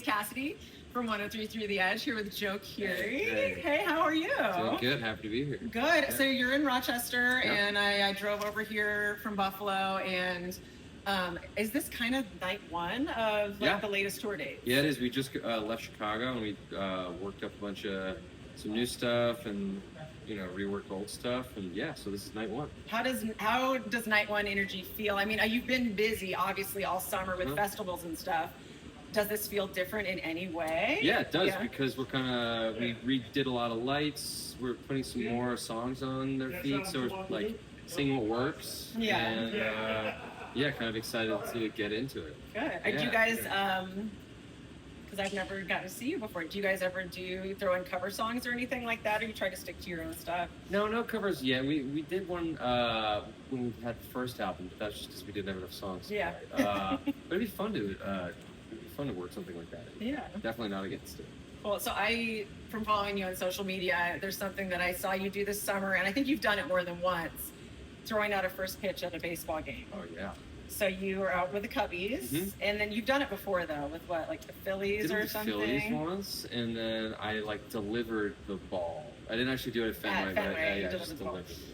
Cassidy from 103.3 The Edge here with Joe Keery. Hey. Hey, how are you? Doing good. Happy to be here. Good. Yeah. So you're in Rochester, Yeah. and I drove over here from Buffalo, and is this kind of night one of Yeah. the latest tour dates? Yeah, it is. We just left Chicago and we worked up a bunch of some new stuff and reworked old stuff, and yeah, so this is night one. How does night one energy feel? I mean, you've been busy obviously all summer with festivals and stuff. Does this feel different in any way? Yeah, it does, because we redid a lot of lights. We're putting some more songs on their feet, so we're like seeing what works. Yeah. And kind of excited to get into it. Good. Yeah. Do you guys, because I've never gotten to see you before, do you guys ever throw in cover songs or anything like that, or you try to stick to your own stuff? No covers yet. We did one when we had the first album, but that's just because we didn't have enough songs. Yeah. But it'd be fun to work something like that. Yeah. Definitely not against it. Well, so from following you on social media, there's something that I saw you do this summer, and I think you've done it more than once, throwing out a first pitch at a baseball game. Oh, yeah. So you were out with the Cubbies, and then you've done it before, though, with what, like the Phillies or something? Phillies once, and then I, delivered the ball. I didn't actually do it at Fenway, but I just delivered the ball.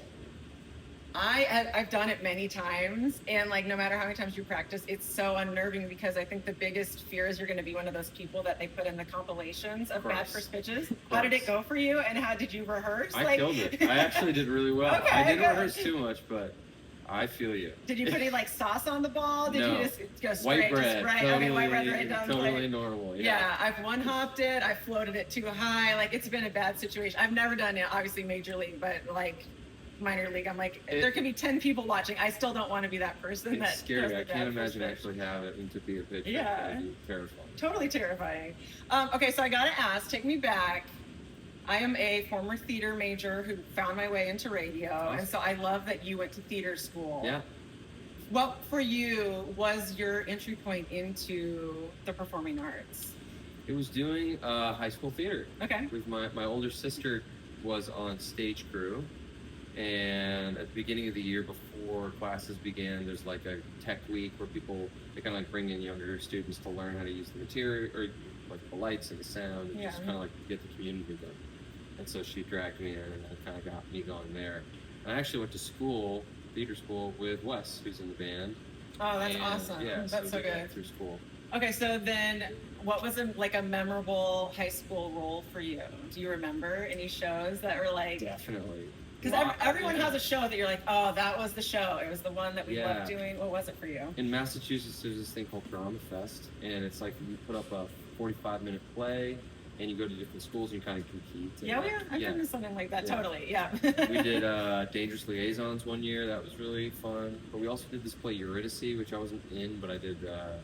I've done it many times, and no matter how many times you practice, it's so unnerving because I think the biggest fear is you're going to be one of those people that they put in the compilations of bad first pitches. How did it go for you, and how did you rehearse? I killed it. I actually did really well. Okay, I didn't rehearse too much, but I feel you. Did you put any sauce on the ball? Did you just go straight? White bread. Just totally, white bread right down totally normal. Yeah, I've one-hopped it. I floated it too high. It's been a bad situation. I've never done it, obviously major league, but minor league, I'm there could be 10 people watching. I still don't want to be that person. It's scary. I can't imagine actually have it and to be a pitcher. Yeah. That'd be terrifying. Totally terrifying. Okay, so I gotta ask, take me back. I am a former theater major who found my way into radio, and so I love that you went to theater school. Yeah. What for you was your entry point into the performing arts? It was doing high school theater. Okay. With my older sister was on stage crew. And at the beginning of the year, before classes began, there's a tech week where they kind of bring in younger students to learn how to use the material, or the lights and the sound, and just kind of get the community going. And so she dragged me in, and that kind of got me going there. And I actually went to theater school with Wes, who's in the band. Oh, that's awesome. Yeah, that's so good. That through school. Okay, so then what was a memorable high school role for you? Do you remember any shows that were Definitely. Because everyone has a show that you're oh, that was the show. It was the one that we loved doing. What was it for you? In Massachusetts, there's this thing called Drama Fest, and it's you put up a 45-minute play, and you go to different schools and you kind of compete. I've done something like that. Yeah. Totally, yeah. We did Dangerous Liaisons one year. That was really fun. But we also did this play Eurydice, which I wasn't in, but I did the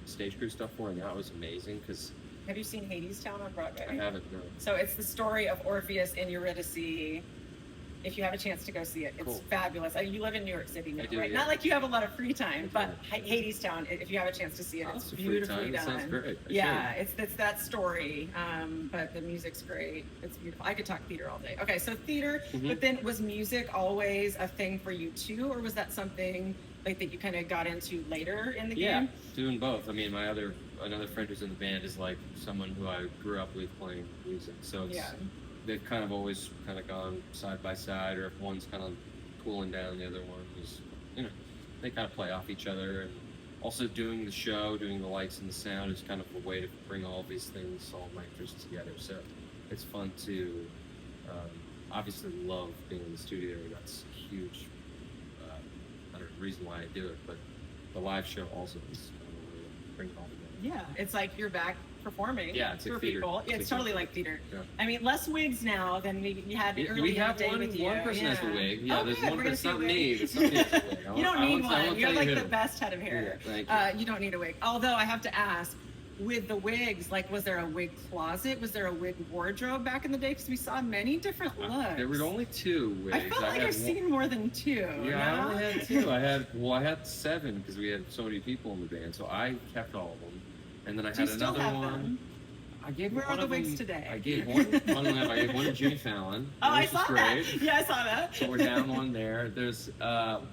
stage crew stuff for, and that was amazing because. Have you seen Hadestown on Broadway? I haven't, no. So it's the story of Orpheus in Eurydice. If you have a chance to go see it, it's fabulous. You live in New York City now, right? Yeah. Not like you have a lot of free time, but Hadestown, if you have a chance to see it, it's beautifully done. Sounds great. It's that story, but the music's great. It's beautiful. I could talk theater all day. Okay, so theater, but then was music always a thing for you too, or was that something that you kind of got into later in the game? Yeah, doing both. I mean, another friend who's in the band is someone who I grew up with playing music, so it's. Yeah. They've kind of always gone side by side, or if one's kind of cooling down, the other one is, they kind of play off each other. And also doing the show, doing the lights and the sound is kind of a way to bring all these things, all my interests together. So it's fun to obviously love being in the studio. That's a huge reason why I do it, but the live show also is kind of a way to bring it all together. Yeah, it's you're back performing it's for theater. People. It's totally like theater. Yeah. I mean, less wigs now than we had earlier we have in the day with you. One person has a wig. Yeah, there's good. one person. It's not me. It's not me has a wig. You don't need one. You're the best head of hair. Yeah, thank you. You don't need a wig. Although I have to ask, with the wigs, was there a wig closet? Was there a wig wardrobe back in the day? Because we saw many different looks. There were only 2 wigs. I felt I've seen more than 2. Yeah, I only had 2. I had 7 because we had so many people in the band. So I kept all of them, and then I had another one. I gave Where one are the of wigs them, today? I gave one of them. I gave one to Jimmy Fallon. Oh, I which saw was great. that. Yeah, I saw that. So we're down one there. There's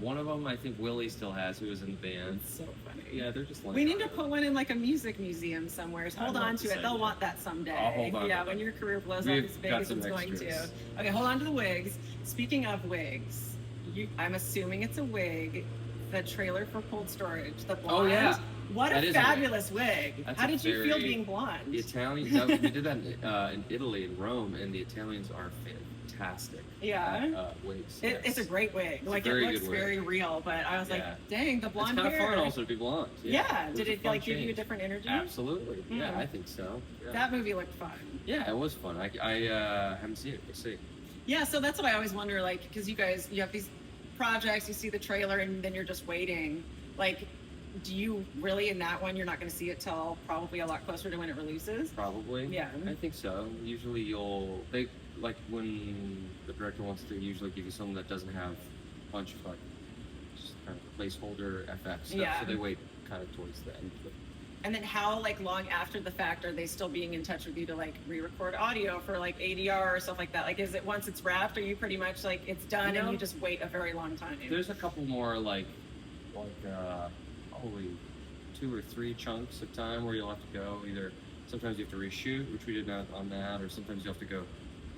one of them I think Willie still has, who was in the band. It's so funny. Yeah, they're just like. We need to put one in like a music museum somewhere. Hold on to it. They'll want that someday. I'll hold on. Yeah, when your career blows up as big as it's going to. Okay, hold on to the wigs. Speaking of wigs, I'm assuming it's a wig. The trailer for Cold Storage, the blonde. Oh yeah. What a fabulous wig. How did you feel being blonde? The Italians, we did that in Italy, in Rome, and the Italians are fantastic. Yeah. Wigs. It's a great wig. Like, it looks very real, but I was like, dang, the blonde hair. It's kind of fun also to be blonde. Yeah. Did it like give you a different energy? Absolutely. Yeah, I think so. Yeah. That movie looked fun. Yeah, it was fun. I haven't seen it. We'll see. Yeah, so that's what I always wonder, like, because you have these projects, you see the trailer, and then you're just waiting. Like, do you really, in that one, you're not going to see it till probably a lot closer to when it releases? Probably. Yeah. I think so. Usually they like when the director wants to usually give you something that doesn't have a bunch of like just kind of placeholder FX stuff. Yeah. So they wait kind of towards the end. And then how like long after the fact are they still being in touch with you to like re-record audio for like ADR or stuff like that? Like, is it once it's wrapped, are you pretty much like it's done and you just wait a very long time? There's a couple more like probably 2 or 3 chunks of time where you'll have to go. Either sometimes you have to reshoot, which we did not on that, or sometimes you have to go,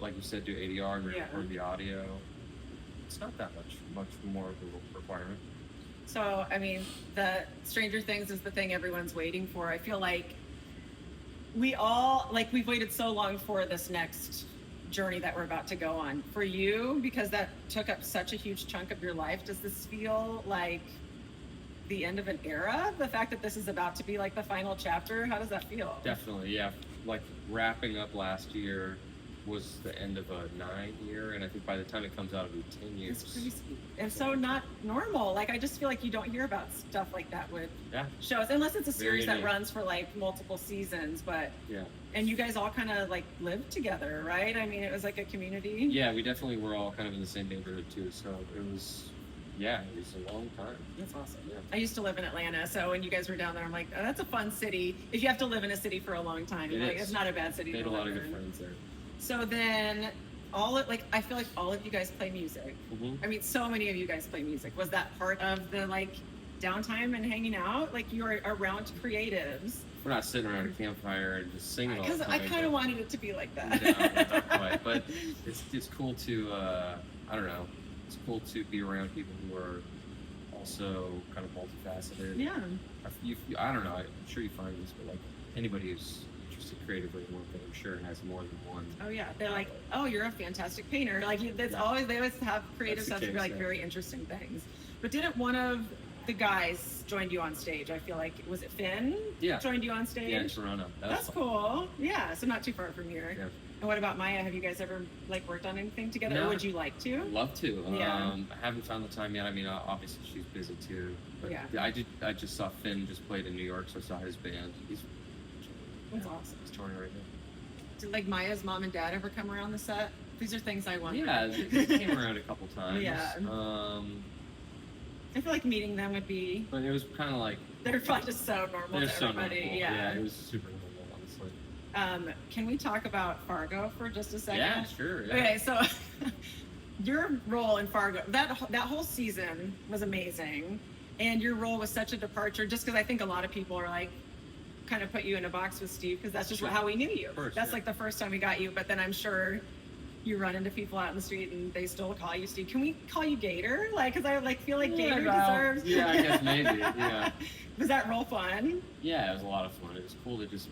like you said, do ADR and record the audio. It's not that much more of a requirement. So, I mean, the Stranger Things is the thing everyone's waiting for. I feel like we've waited so long for this next journey that we're about to go on. For you, because that took up such a huge chunk of your life, does this feel like the end of an era? The fact that this is about to be like the final chapter, how does that feel? Definitely, yeah. Like wrapping up last year was the end of a 9-year, and I think by the time it comes out, it'll be 10 years. It's crazy. And so not normal. Like, I just feel like you don't hear about stuff like that with shows, unless it's a series that runs for like multiple seasons. But and you guys all kind of like lived together, right? I mean, it was like a community. Yeah, we definitely were all kind of in the same neighborhood too. So it was a long time. That's awesome. Yeah. I used to live in Atlanta, so when you guys were down there, I'm like, oh, that's a fun city. If you have to live in a city for a long time, it's not a bad city. Made a lot of good friends there. So then, I feel like all of you guys play music. Mm-hmm. I mean, so many of you guys play music. Was that part of the like downtime and hanging out? Like, you were around creatives. We're not sitting around a campfire and just singing all the time. Because I kind of wanted it to be like that. No, not quite. But it's cool to I don't know. It's cool to be around people who are also kind of multifaceted. Yeah. I don't know. I'm sure you find this, but like anybody who's interested creatively in one thing, I'm sure has more than one. Oh yeah, they're like, oh, you're a fantastic painter. Like they always have creative stuff to be like very interesting things. But didn't one of the guys joined you on stage? I feel like, was it Finn? Yeah. Joined you on stage? Yeah, in Toronto. That's cool. Yeah, so not too far from here. Yeah. And what about Maya? Have you guys ever like worked on anything together? No. Or would you like to? I'd love to. Yeah. I haven't found the time yet. I mean, obviously she's busy too. But yeah. I just saw Finn just played in New York, so I saw his band. That's awesome. He's touring right now. Did like Maya's mom and dad ever come around the set? These are things I wonder. Yeah, they came around a couple times. Yeah. I feel like meeting them would be. But it was kind of like. They're probably just so normal to everybody. Normal. Yeah, it was super normal, honestly. Can we talk about Fargo for just a second? Yeah, sure. Yeah. Okay, so your role in Fargo, that whole season was amazing, and your role was such a departure. Just because I think a lot of people are like, kind of put you in a box with Steve because that's just how we knew you. That's like the first time we got you. But then I'm sure you run into people out in the street and they still call you Steve. Can we call you Gator? Like, because I like feel like Gator deserves. Yeah, I guess maybe. Yeah. Was that real fun? Yeah, it was a lot of fun. It was cool to just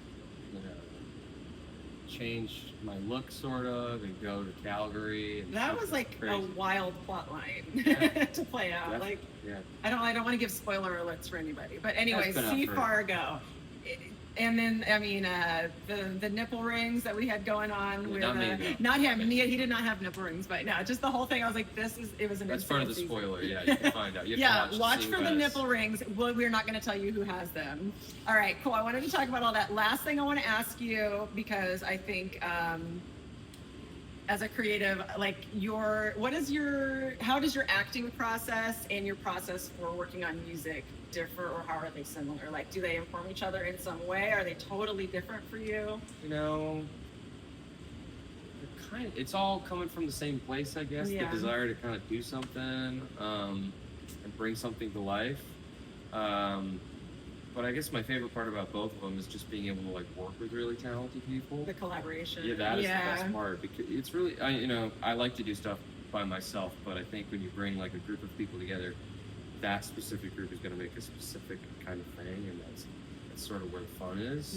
change my look sort of and go to Calgary. And that was like a wild plot line to play out. Yeah. Like, yeah. I don't want to give spoiler alerts for anybody, but anyway, see Fargo. And then, I mean, the nipple rings that we had going on with not him. He did not have nipple rings, but no, just the whole thing. I was like, it was an. That's part of the spoiler. Yeah, you can find out. You have to watch for the nipple rings. Well, we're not going to tell you who has them. All right, cool. I wanted to talk about all that. Last thing I want to ask you, because I think as a creative, like how does your acting process and your process for working on music differ, or how are they similar? Like, do they inform each other in some way? Are they totally different for you? You know, it's all coming from the same place, I guess. Yeah. The desire to kind of do something and bring something to life. But I guess my favorite part about both of them is just being able to like work with really talented people. The collaboration. Yeah, that is the best part, because it's really, I like to do stuff by myself, but I think when you bring like a group of people together, that specific group is going to make a specific kind of thing, and that's sort of where the fun is.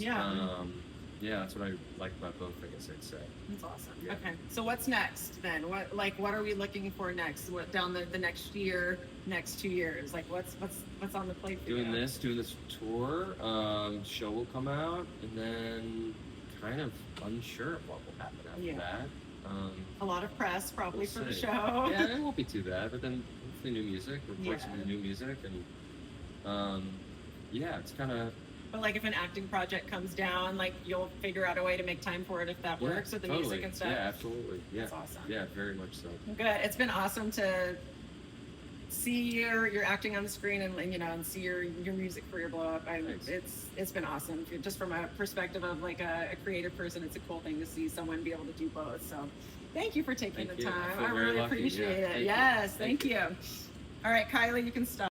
Yeah, that's what I like about both, I guess I'd say. That's awesome. Yeah. Okay, so what's next then? What are we looking for next? What down the next year, next 2 years? Like what's on the plate for doing you? doing this tour. Show will come out, and then kind of unsure of what will happen after that. A lot of press probably for the show. Yeah, it won't be too bad, but then hopefully new music, record some new music, and it's kind of. But like if an acting project comes down, like you'll figure out a way to make time for it if that works with the music and stuff. Yeah, absolutely. Yeah. That's awesome. Yeah, very much so. Good. It's been awesome to see your acting on the screen and see your music career blow up. It's been awesome. Just from a perspective of like a creative person, it's a cool thing to see someone be able to do both. So thank you for taking the time. I really appreciate it. Yes, thank you. All right, Kylie, you can stop.